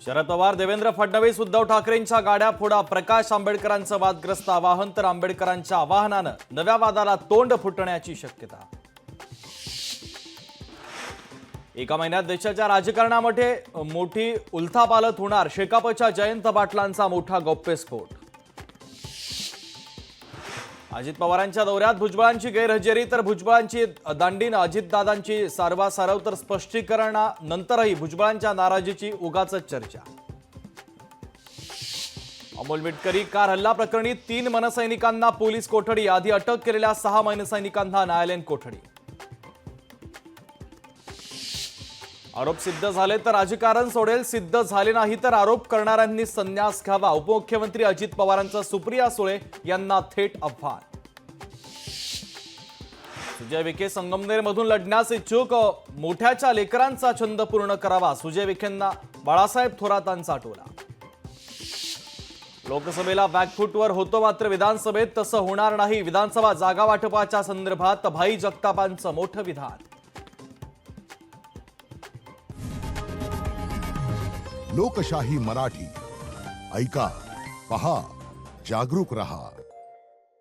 शरद पवार, देवेंद्र फडणवीस, उद्धव ठाकरेंच्या गाड्या फोडा. प्रकाश आंबेडकरांचं वादग्रस्त आवाहन, तर आंबेडकरांच्या आवाहनानं नव्या वादाला तोंड फुटण्याची शक्यता. एका महिन्यात देशाच्या राजकारणामध्ये मोठी उलथापालथ होणार. शेकापच्या जयंत पाटलांचा मोठा गौप्यस्फोट. अजित पवारांच्या दौऱ्यात भुजबळांची गैरहजेरी, तर भुजबळांची दांडीनं अजितदादांची सारवासारव, तर स्पष्टीकरणानंतरही भुजबळांच्या नाराजीची उगाचच चर्चा. अमोल मिटकरी कार हल्ला प्रकरणी 3 मनसैनिकांना पोलीस कोठडी. आधी अटक केलेल्या 6 मनसैनिकांना न्यायालयीन कोठडी. आरोप सिद्ध झाले तर राजकारण सोडेल, सिद्ध झाले नाही तर आरोप करणाऱ्यांनी संन्यास घ्यावा. उपमुख्यमंत्री अजित पवारांचं सुप्रिया सुळे यांना थेट आव्हान. सुजय विखे संगमनेरमधून लढण्यास इच्छुक. मोठ्याच्या लेकरांचा छंद पूर्ण करावा. सुजय विखेंना बाळासाहेब थोरातांचा टोला. लोकसभेला बॅकफूटवर होतो, मात्र विधानसभेत तसं होणार नाही. विधानसभा जागा वाटपाच्या संदर्भात भाई जगतापांचं मोठं विधान. लोकशाही मराठी ऐका, पहा, जागरूक रहा.